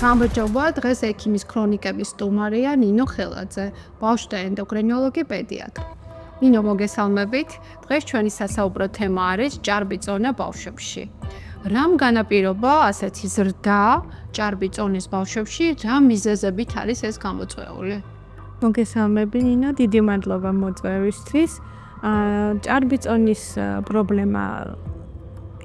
გამარჯობა, დღეს ექიმის ქრონიკების სტუმარია ნინო ხელაძე, ბავშვთა ენდოკრინოლოგი პედიატრი. ნინო, მოგესალმებით. დღეს ჩვენი სასაუბრო თემა არის ჭარბი წონა ბავშვებში. რამ განაპირობა ასეთი ზრდა ჭარბი წონის ბავშვებში, რა მიზეზებით არის ეს გამოწვეული? მოგესალმები ნინო, დიდი მადლობა მოწვევისთვის. ჭარბი წონის პრობლემა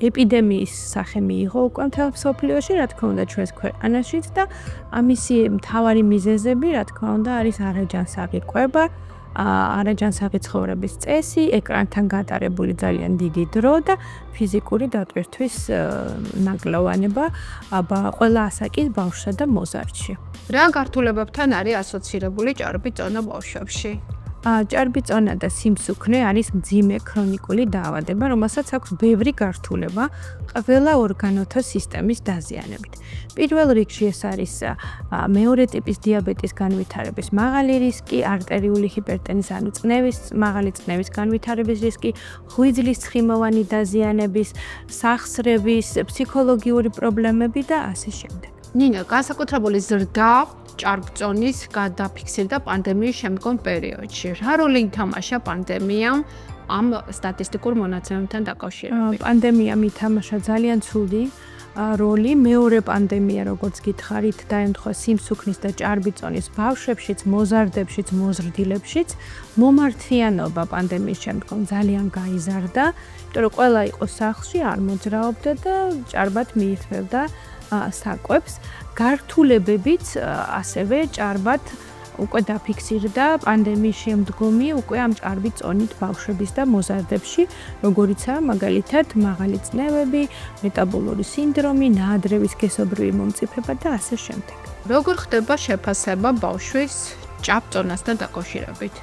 ეპიდემიის სახე მიიღო უკვე მთელ მსოფლიოში, რა თქმა უნდა ჩვენს ქვეყანაშიც და ამისი მთავარი მიზეზები, რა თქმა უნდა, არის არაჯანსაღი კვება, არაჯანსაღი ცხოვრების წესი, ეკრანთან გატარებული ძალიან დიდი დრო და ფიზიკური დატვირთვის ნაკლოვანება ყველა ასაკის ბავშვსა და მოზარდში. რა გართულებებთან არის ასოცირებული ჭარბი წონა ბავშვებში? ჭარბი წონა და სიმსუქნე არის მძიმე ქრონიკული დაავადება, რომელსაც აქვს ბევრი გართულება ყველა ორგანოთა სისტემის დაზიანებით. პირველ რიგში ეს არის მეორე ტიპის დიაბეტის განვითარების მაღალი რისკი, არტერიული ჰიპერტენზია, ანუ მაღალი წნევის განვითარების რისკი, ღვიძლის ცხიმოვანი დაზიანების, სახსრების, ფსიქოლოგიური პრობლემები და ასე შემდეგ. ნინო, განსაკუთრებული ზრდა ჭარბწონის გადაფიქსირდა პანდემიის შემდგომ პერიოდში. რა როლი ითამაშა პანდემიამ ამ სტატისტიკურ მონაცემებთან დაკავშირებით? პანდემიამ ითამაშა ძალიან ცუდი როლი. მეორე პანდემია, როგორც გითხარით, დაემთხვა სიმსუქნის და ჭარბი წონის ბავშვებშიც, მოზარდებშიც, მოზრდილებშიც. მომართვიანობა პანდემიის შემდგომ ძალიან გაიზარდა, იმიტომ რომ ყველა იყო სახლში, არ მოძრაობდა და ჭარბად მიირთმევდა საკვებს. გართულებებიც ასევე ჭარბად უკვე დაფიქსირდა პანდემიის შემდგომი უკვე ამ ჭარბი წონით ბავშვების და მოზარდებში, როგორიცაა მაგალითად მაღალი წნევები, მეტაბოლური სინდრომი, ნაადრევის სქესობრივი მომწიფება და ასე შემდეგ. როგორ ხდება შეფასება ბავშვის ჭარბწონასთან დაკავშირებით?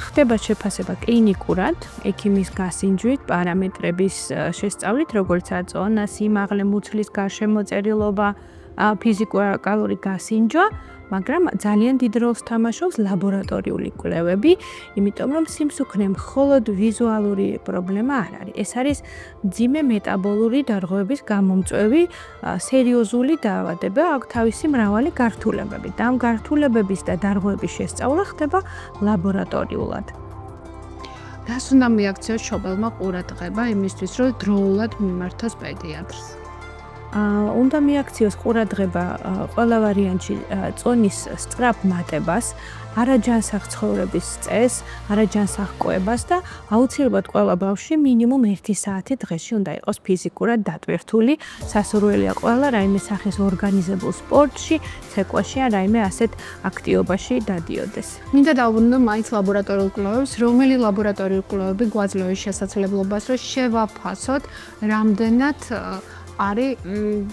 ხდება შეფასება კლინიკურად, ექიმის გასინჯვით, პარამეტრების შესწავლით, როგორიცაა წონა, სიმაღლე, მუცლის გარშემოწერილობა, ფიზიკურ-კალორიული გასინჯვა, მაგრამ ძალიან დიდ როლს თამაშობს ლაბორატორიული კვლევები, იმიტომ რომ სიმსუქნე მხოლოდ ვიზუალური პრობლემა არ არის. ეს არის მძიმე მეტაბოლური დარღვევების გამომწვევი სერიოზული დაავადება, აქვს თავისი მრავალი გართულებები. და ამ გართულებების და დარღვევების შესწავლა ხდება ლაბორატორიულად. რას უნდა მიაქციოს მშობელმა ყურადღება იმისთვის, რომ დროულად მიმართოს პედიატრს? უნდა მიაქციოს ყურადღება ყველა ვარიანტში წონის სწრაფ მატებას, არაჯანსაღ ცხოვრების წესს, არაჯანსაღ კვებას და აუცილებლად ყველა ბავშვი მინიმუმ 1 საათი დღეში უნდა იყოს ფიზიკურად დატვირთული. სასურველია ყველა რაიმე სახის ორგანიზებულ სპორტში, ცეკვაში ან რაიმე ასეთ აქტივობაში დადიოდეს. მინდა დავუბრუნდე მაინც ლაბორატორიულ კვლევებს, რომელი ლაბორატორიული კვლევები გვაძლევს შესაძლებლობას, რომ შევაფასოთ, რამდენად არის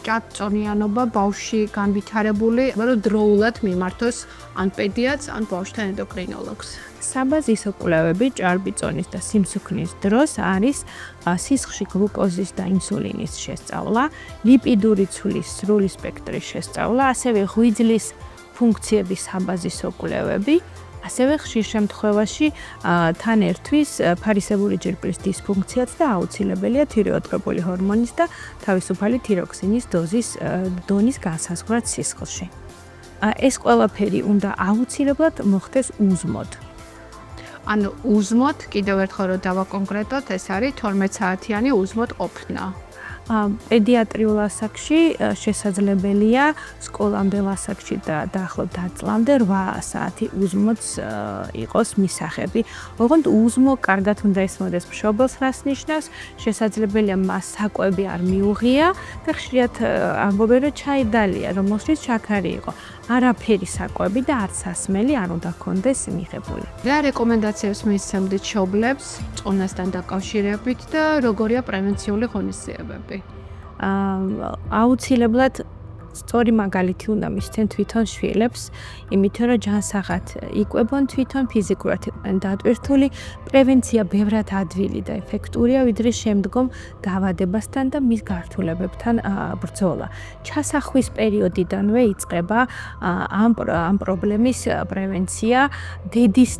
ჭარბწონიანობა ბავშვში განვითარებული, რომ დროულად მიმართოს ან პედიატრს, ან ბავშვთა ენდოკრინოლოგს. საბაზისო კვლევები ჭარბი წონის და სიმსუქნის დროს არის სისხლში გლუკოზის და ინსულინის შესწავლა, ლიპიდური ცვლის სრული სპექტრის შესწავლა, ასევე ღვიძლის ფუნქციების საბაზისო კვლევები. ასევე ხშირ შემთხვევაში თან ერთვის ფარისებური ჯირკვლის დისფუნქციაც და აუცილებელია თირეოტროპული ჰორმონის და თავისუფალი თიროქსინის დონის განსაზღვრად სისხლში. ეს ყველაფერი უნდა აუცილებლად მოხდეს უზმოდ. ანუ უზმოდ, კიდევ ერთხელ რომ დავაკონკრეტოთ, ეს არის 12 საათიანი უზმოდ ყოფნა. პედიატრიულ ასაკში შესაძლებელია სკოლამდელ ასაკში და დაახლოებით 10 წლამდე 8 საათი უზმოდ იყოს მისაღები. ოღონდ უზმო კარგად უნდა ესმოდეს მშობელს, რას ნიშნავს, შესაძლებელია მას საკვები არ მიუღია და ხშირად ამბობენ, რომ ჩაიდალია, რომელშიც შაქარი იყო. არაფერი საკვები და არც სასმელი არ უნდა ქონდეს მიღებული. რა რეკომენდაციებს მისცემთ მშობლებს წონასთან დაკავშირებით და როგორია პრევენციული ღონისძიებები? აუცილებლად სწორი მაგალითი უნდა მისცენ თვითონ შვილებს, იმიტომ რომ ჯანსაღად იკვებონ თვითონ ფიზიკურად იყვნენ დატვირთული, პრევენცია ბევრად ადვილი და ეფექტურია, ვიდრე შემდგომ დაავადებასთან და მის გართულებებთან ბრძოლა. ჩასახვის პერიოდიდანვე იწყება ამ პრობლემის პრევენცია დედის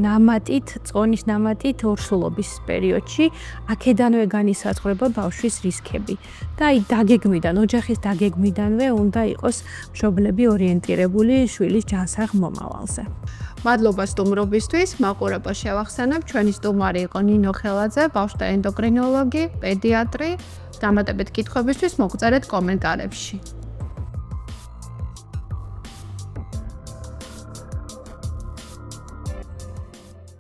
ნამატით, წონის ნამატით ორსულობის პერიოდში, აქედანვე განისაზღვრება ბავშვის რისკები. და აი დაგეგმიდან, ოჯახის დაგეგმიდანვე უნდა იყოს მშობლები ორიენტირებული შვილის ჯანსაღ მომავალზე. მადლობა სტუმრობისთვის, მაყურებელს შევახსენებ, ჩვენი სტუმარი იყო ნინო ხელაძე, ბავშვთა ენდოკრინოლოგი, პედიატრი. დამატებით კითხვებისთვის მოგწერეთ კომენტარებში.